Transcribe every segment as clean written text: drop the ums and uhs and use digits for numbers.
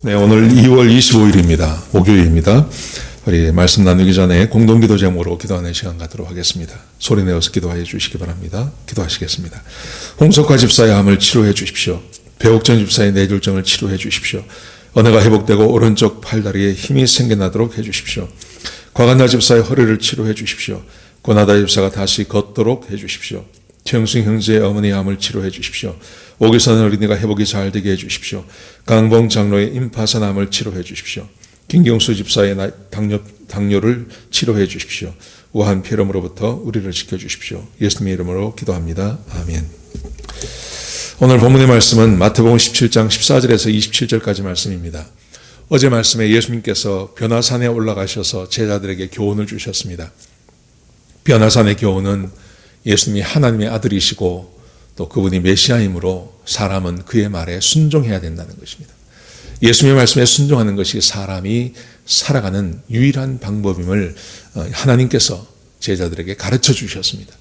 네, 오늘 2월 25일입니다. 목요일입니다. 우리 말씀 나누기 전에 공동기도 제목으로 기도하는 시간 갖도록 하겠습니다. 소리 내어서 기도하여 주시기 바랍니다. 기도하시겠습니다. 홍석화 집사의 암을 치료해 주십시오. 배옥전 집사의 뇌졸중을 치료해 주십시오. 언어가 회복되고 오른쪽 팔다리에 힘이 생겨나도록 해 주십시오. 과간나 집사의 허리를 치료해 주십시오. 고나다 집사가 다시 걷도록 해 주십시오. 최영승 형제의 어머니 암을 치료해 주십시오. 오기선 어린이가 회복이 잘 되게 해 주십시오. 강봉 장로의 임파선 암을 치료해 주십시오. 김경수 집사의 당뇨를 치료해 주십시오. 우한 폐렴으로부터 우리를 지켜주십시오. 예수님의 이름으로 기도합니다. 아멘. 오늘 본문의 말씀은 마태복음 17장 14절에서 27절까지 말씀입니다. 어제 말씀에 예수님께서 변화산에 올라가셔서 제자들에게 교훈을 주셨습니다. 변화산의 교훈은 예수님이 하나님의 아들이시고 또 그분이 메시아이므로 사람은 그의 말에 순종해야 된다는 것입니다. 예수님의 말씀에 순종하는 것이 사람이 살아가는 유일한 방법임을 하나님께서 제자들에게 가르쳐 주셨습니다.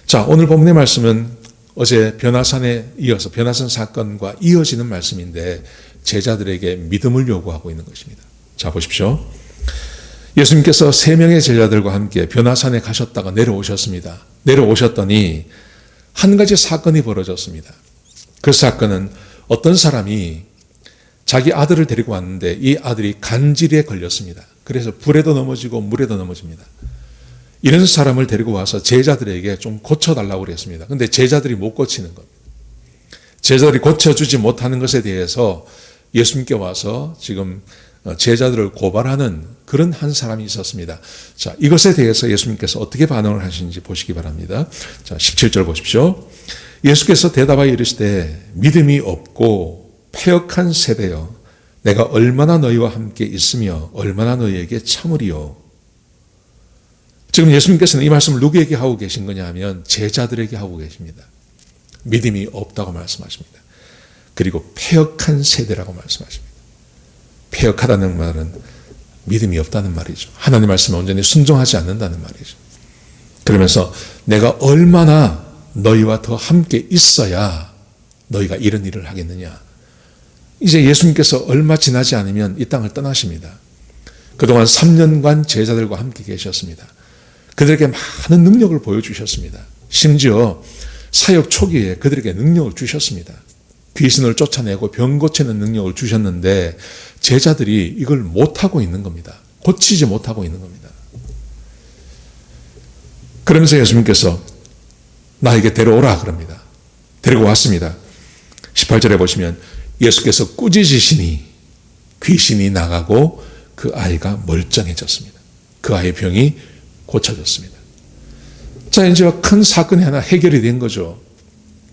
자, 오늘 본문의 말씀은 어제 변화산에 이어서 변화산 사건과 이어지는 말씀인데 제자들에게 믿음을 요구하고 있는 것입니다. 자, 보십시오. 예수님께서 3명의 제자들과 함께 변화산에 가셨다가 내려오셨습니다. 내려오셨더니 한 가지 사건이 벌어졌습니다. 그 사건은 어떤 사람이 자기 아들을 데리고 왔는데 이 아들이 간질에 걸렸습니다. 그래서 불에도 넘어지고 물에도 넘어집니다. 이런 사람을 데리고 와서 제자들에게 좀 고쳐달라고 그랬습니다. 그런데 제자들이 못 고치는 겁니다. 제자들이 고쳐주지 못하는 것에 대해서 예수님께 와서 지금 제자들을 고발하는 그런 한 사람이 있었습니다. 자, 이것에 대해서 예수님께서 어떻게 반응을 하시는지 보시기 바랍니다. 자, 17절 보십시오. 예수께서 대답하여 이르시되 믿음이 없고 패역한 세대여 내가 얼마나 너희와 함께 있으며 얼마나 너희에게 참으리요. 지금 예수님께서는 이 말씀을 누구에게 하고 계신 거냐 하면 제자들에게 하고 계십니다. 믿음이 없다고 말씀하십니다. 그리고 패역한 세대라고 말씀하십니다. 패역하다는 말은 믿음이 없다는 말이죠. 하나님 말씀에 온전히 순종하지 않는다는 말이죠. 그러면서 내가 얼마나 너희와 더 함께 있어야 너희가 이런 일을 하겠느냐. 이제 예수님께서 얼마 지나지 않으면 이 땅을 떠나십니다. 그동안 3년간 제자들과 함께 계셨습니다. 그들에게 많은 능력을 보여주셨습니다. 심지어 사역 초기에 그들에게 능력을 주셨습니다. 귀신을 쫓아내고 병 고치는 능력을 주셨는데 제자들이 이걸 못하고 있는 겁니다. 고치지 못하고 있는 겁니다. 그러면서 예수님께서 나에게 데려오라 그럽니다. 데리고 왔습니다. 18절에 보시면 예수께서 꾸짖으시니 귀신이 나가고 그 아이가 멀쩡해졌습니다. 그 아이의 병이 고쳐졌습니다. 자, 이제 큰 사건이 하나 해결이 된 거죠.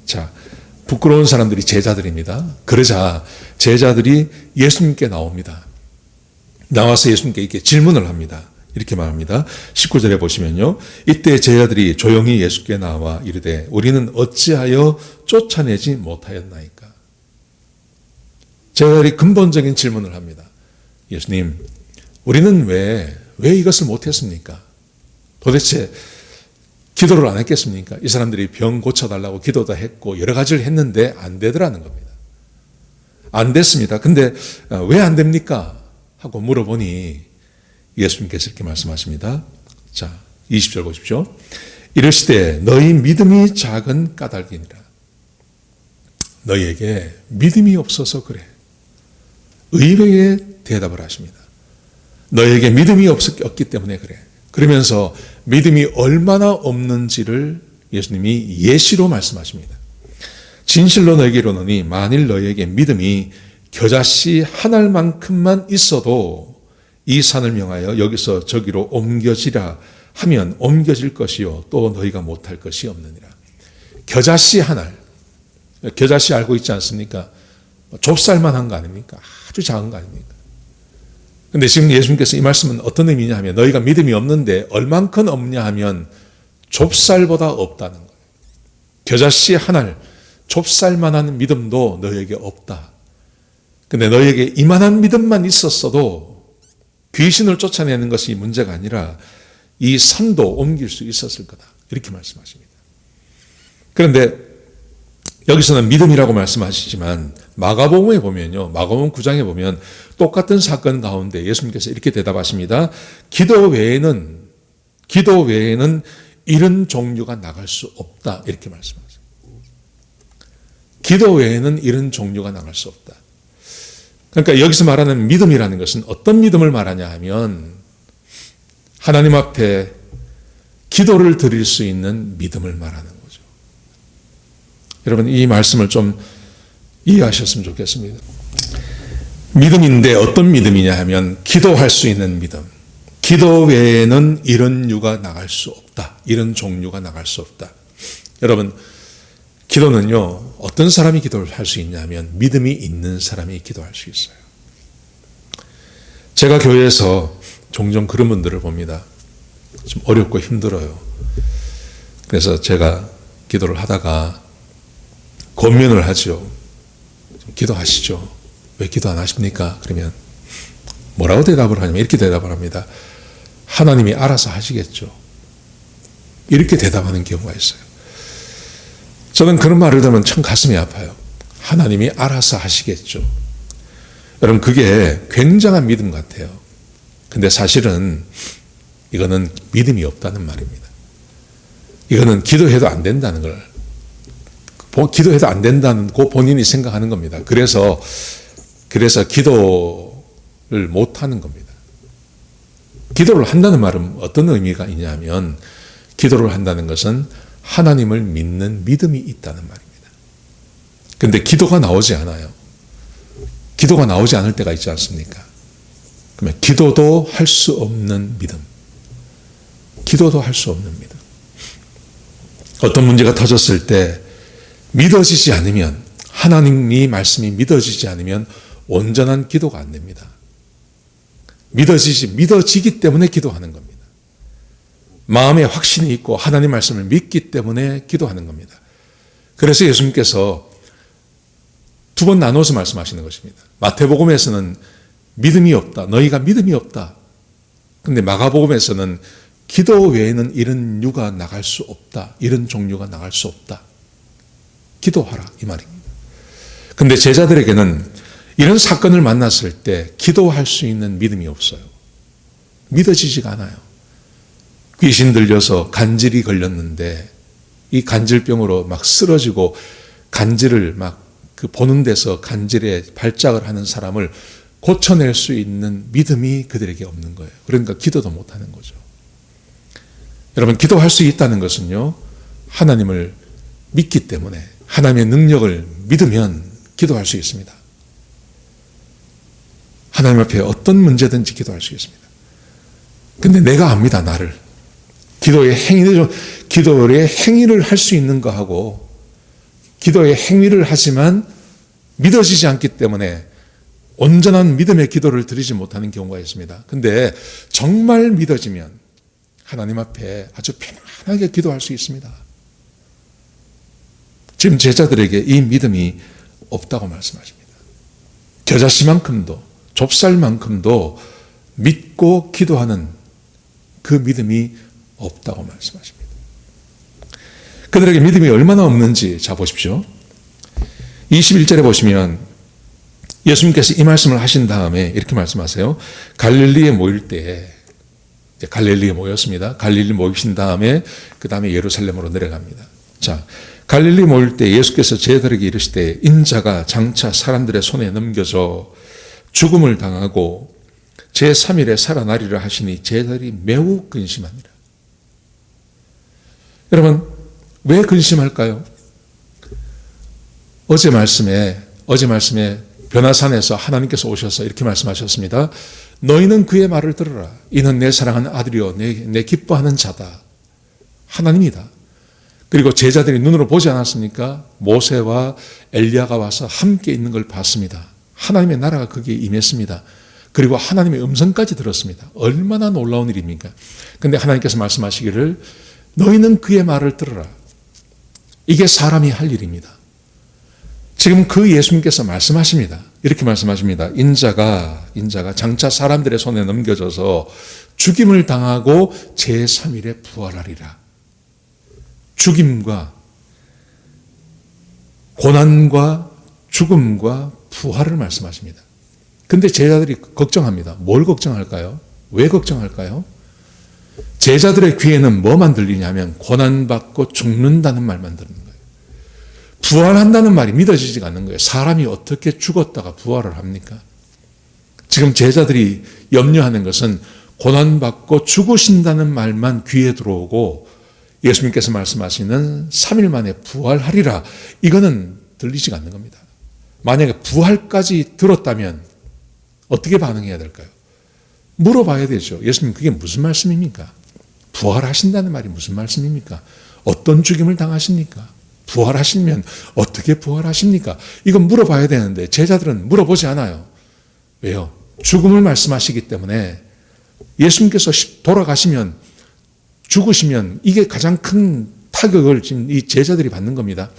자, 부끄러운 사람들이 제자들입니다. 그러자 제자들이 예수님께 나옵니다. 나와서 예수님께 이렇게 질문을 합니다. 이렇게 말합니다. 19절에 보시면요. 이때 제자들이 조용히 예수께 나와 이르되 우리는 어찌하여 쫓아내지 못하였나이까. 제자들이 근본적인 질문을 합니다. 예수님, 우리는 왜 이것을 못했습니까? 도대체 기도를 안 했겠습니까? 이 사람들이 병 고쳐달라고 기도도 했고 여러 가지를 했는데 안 되더라는 겁니다. 안 됐습니다. 근데 왜 안 됩니까? 하고 물어보니 예수님께서 이렇게 말씀하십니다. 자, 20절 보십시오. 이르시되 너희 믿음이 작은 까닭이니라. 너희에게 믿음이 없어서 그래. 의외의 대답을 하십니다. 너희에게 믿음이 없기 때문에 그래. 그러면서 믿음이 얼마나 없는지를 예수님이 예시로 말씀하십니다. 진실로 너희에게 이르노니 만일 너희에게 믿음이 겨자씨 한 알만큼만 있어도 이 산을 명하여 여기서 저기로 옮겨지라 하면 옮겨질 것이요 또 너희가 못할 것이 없느니라. 겨자씨 한 알. 겨자씨 알고 있지 않습니까? 좁쌀만 한 거 아닙니까? 아주 작은 거 아닙니까? 근데 지금 예수님께서 이 말씀은 어떤 의미냐 하면 너희가 믿음이 없는데 얼만큼 없냐 하면 좁쌀보다 없다는 거예요. 겨자씨 한 알, 좁쌀만한 믿음도 너희에게 없다. 근데 너희에게 이만한 믿음만 있었어도 귀신을 쫓아내는 것이 문제가 아니라 이 산도 옮길 수 있었을 거다. 이렇게 말씀하십니다. 그런데 여기서는 믿음이라고 말씀하시지만 마가복음에 보면요. 마가복음 9장에 보면 똑같은 사건 가운데 예수님께서 이렇게 대답하십니다. 기도 외에는 이런 종류가 나갈 수 없다. 이렇게 말씀하세요. 기도 외에는 이런 종류가 나갈 수 없다. 그러니까 여기서 말하는 믿음이라는 것은 어떤 믿음을 말하냐 하면 하나님 앞에 기도를 드릴 수 있는 믿음을 말하는 거죠. 여러분 이 말씀을 좀 이해하셨으면 좋겠습니다. 믿음인데 어떤 믿음이냐 하면 기도할 수 있는 믿음. 기도 외에는 이런 유가 나갈 수 없다. 이런 종류가 나갈 수 없다. 여러분 기도는요, 어떤 사람이 기도를 할 수 있냐면 믿음이 있는 사람이 기도할 수 있어요. 제가 교회에서 종종 그런 분들을 봅니다. 좀 어렵고 힘들어요. 그래서 제가 기도를 하다가 권면을 하죠. 좀 기도하시죠. 왜 기도 안 하십니까? 그러면 뭐라고 대답을 하냐면 이렇게 대답을 합니다. 하나님이 알아서 하시겠죠. 이렇게 대답하는 경우가 있어요. 저는 그런 말을 들으면 참 가슴이 아파요. 하나님이 알아서 하시겠죠. 여러분 그게 굉장한 믿음 같아요. 근데 사실은 이거는 믿음이 없다는 말입니다. 이거는 기도해도 안 된다는 걸, 기도해도 안 된다는 거 본인이 생각하는 겁니다. 그래서 기도를 못 하는 겁니다. 기도를 한다는 말은 어떤 의미가 있냐면 기도를 한다는 것은 하나님을 믿는 믿음이 있다는 말입니다. 그런데 기도가 나오지 않아요. 기도가 나오지 않을 때가 있지 않습니까? 그러면 기도도 할 수 없는 믿음. 기도도 할 수 없는 믿음. 어떤 문제가 터졌을 때 믿어지지 않으면, 하나님이 말씀이 믿어지지 않으면 온전한 기도가 안 됩니다. 믿어지기 때문에 기도하는 겁니다. 마음에 확신이 있고 하나님 말씀을 믿기 때문에 기도하는 겁니다. 그래서 예수님께서 두 번 나눠서 말씀하시는 것입니다. 마태복음에서는 믿음이 없다. 너희가 믿음이 없다. 근데 마가복음에서는 기도 외에는 이런 유가 나갈 수 없다. 이런 종류가 나갈 수 없다. 기도하라 이 말입니다. 근데 제자들에게는 이런 사건을 만났을 때 기도할 수 있는 믿음이 없어요. 믿어지지가 않아요. 귀신 들려서 간질이 걸렸는데 이 간질병으로 막 쓰러지고 간질을 막 그 보는 데서 간질에 발작을 하는 사람을 고쳐낼 수 있는 믿음이 그들에게 없는 거예요. 그러니까 기도도 못하는 거죠. 여러분 기도할 수 있다는 것은요, 하나님을 믿기 때문에, 하나님의 능력을 믿으면 기도할 수 있습니다. 하나님 앞에 어떤 문제든지 기도할 수 있습니다. 근데 내가 압니다, 나를. 기도의 행위를 할 수 있는 거하고 기도의 행위를 하지만 믿어지지 않기 때문에 온전한 믿음의 기도를 드리지 못하는 경우가 있습니다. 근데 정말 믿어지면 하나님 앞에 아주 편안하게 기도할 수 있습니다. 지금 제자들에게 이 믿음이 없다고 말씀하십니다. 겨자씨만큼도, 좁쌀만큼도 믿고 기도하는 그 믿음이 없다고 말씀하십니다. 그들에게 믿음이 얼마나 없는지 자 보십시오. 21절에 보시면 예수님께서 이 말씀을 하신 다음에 이렇게 말씀하세요. 갈릴리에 모일 때에, 갈릴리에 모였습니다. 갈릴리 모이신 다음에 그 다음에 예루살렘으로 내려갑니다. 자, 갈릴리 모일 때 예수께서 제자들에게 이르시되 인자가 장차 사람들의 손에 넘겨져 죽음을 당하고 제3일에 살아나리라 하시니 제자들이 매우 근심하니라. 여러분 왜 근심할까요? 어제 말씀에 변화산에서 하나님께서 오셔서 이렇게 말씀하셨습니다. 너희는 그의 말을 들으라. 이는 내 사랑하는 아들이요 내 기뻐하는 자다. 하나님이다. 그리고 제자들이 눈으로 보지 않았습니까? 모세와 엘리야가 와서 함께 있는 걸 봤습니다. 하나님의 나라가 거기에 임했습니다. 그리고 하나님의 음성까지 들었습니다. 얼마나 놀라운 일입니까? 그런데 하나님께서 말씀하시기를 너희는 그의 말을 들으라. 이게 사람이 할 일입니다. 지금 그 예수님께서 말씀하십니다. 이렇게 말씀하십니다. 인자가 장차 사람들의 손에 넘겨져서 죽임을 당하고 제3일에 부활하리라. 죽임과 고난과 죽음과 부활을 말씀하십니다. 근데 제자들이 걱정합니다. 뭘 걱정할까요? 왜 걱정할까요? 제자들의 귀에는 뭐만 들리냐면 고난받고 죽는다는 말만 듣는 거예요. 부활한다는 말이 믿어지지가 않는 거예요. 사람이 어떻게 죽었다가 부활을 합니까? 지금 제자들이 염려하는 것은 고난받고 죽으신다는 말만 귀에 들어오고 예수님께서 말씀하시는 3일 만에 부활하리라, 이거는 들리지가 않는 겁니다. 만약에 부활까지 들었다면 어떻게 반응해야 될까요? 물어봐야 되죠. 예수님, 그게 무슨 말씀입니까? 부활하신다는 말이 무슨 말씀입니까? 어떤 죽임을 당하십니까? 부활하시면 어떻게 부활하십니까? 이건 물어봐야 되는데 제자들은 물어보지 않아요. 왜요? 죽음을 말씀하시기 때문에 예수님께서 돌아가시면, 죽으시면 이게 가장 큰 타격을 지금 이 제자들이 받는 겁니다.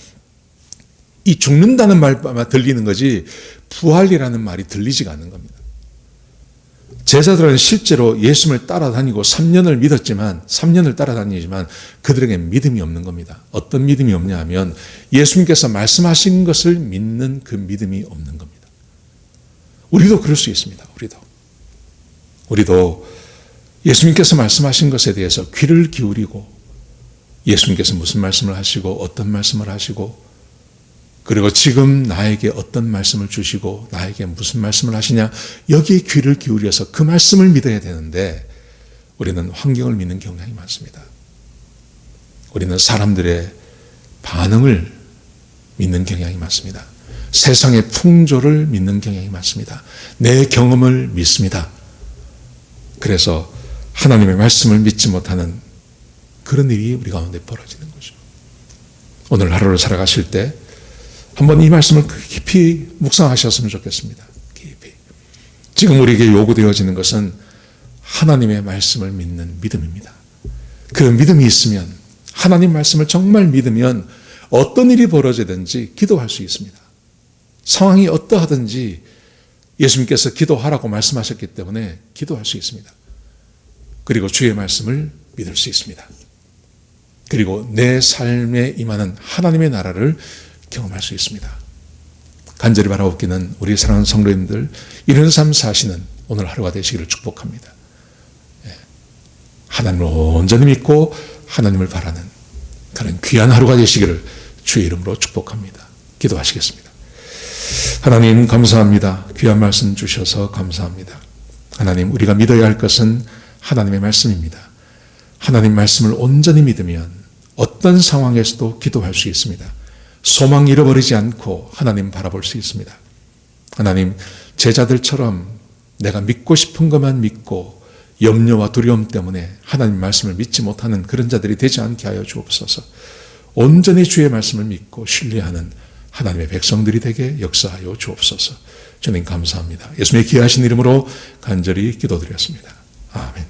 이 죽는다는 말만 들리는 거지 부활이라는 말이 들리지가 않는 겁니다. 제자들은 실제로 예수님을 따라다니고 3년을 믿었지만, 3년을 따라다니지만 그들에게 믿음이 없는 겁니다. 어떤 믿음이 없냐 하면 예수님께서 말씀하신 것을 믿는 그 믿음이 없는 겁니다. 우리도 그럴 수 있습니다. 우리도 예수님께서 말씀하신 것에 대해서 귀를 기울이고, 예수님께서 무슨 말씀을 하시고 어떤 말씀을 하시고, 그리고 지금 나에게 어떤 말씀을 주시고 나에게 무슨 말씀을 하시냐, 여기에 귀를 기울여서 그 말씀을 믿어야 되는데 우리는 환경을 믿는 경향이 많습니다. 우리는 사람들의 반응을 믿는 경향이 많습니다. 세상의 풍조를 믿는 경향이 많습니다. 내 경험을 믿습니다. 그래서 하나님의 말씀을 믿지 못하는 그런 일이 우리 가운데 벌어지는 거죠. 오늘 하루를 살아가실 때 한번 이 말씀을 깊이 묵상하셨으면 좋겠습니다. 깊이. 지금 우리에게 요구되어지는 것은 하나님의 말씀을 믿는 믿음입니다. 그 믿음이 있으면, 하나님 말씀을 정말 믿으면 어떤 일이 벌어지든지 기도할 수 있습니다. 상황이 어떠하든지 예수님께서 기도하라고 말씀하셨기 때문에 기도할 수 있습니다. 그리고 주의 말씀을 믿을 수 있습니다. 그리고 내 삶에 임하는 하나님의 나라를 경험할 수 있습니다. 간절히 바라옵기는 우리 사랑하는 성도님들, 이런 삶 사시는 오늘 하루가 되시기를 축복합니다. 하나님을 온전히 믿고 하나님을 바라는 그런 귀한 하루가 되시기를 주의 이름으로 축복합니다. 기도하시겠습니다. 하나님, 감사합니다. 귀한 말씀 주셔서 감사합니다. 하나님, 우리가 믿어야 할 것은 하나님의 말씀입니다. 하나님 말씀을 온전히 믿으면 어떤 상황에서도 기도할 수 있습니다. 소망 잃어버리지 않고 하나님 바라볼 수 있습니다. 하나님, 제자들처럼 내가 믿고 싶은 것만 믿고 염려와 두려움 때문에 하나님 말씀을 믿지 못하는 그런 자들이 되지 않게 하여 주옵소서. 온전히 주의 말씀을 믿고 신뢰하는 하나님의 백성들이 되게 역사하여 주옵소서. 주님 감사합니다. 예수님의 귀하신 이름으로 간절히 기도드렸습니다. 아멘.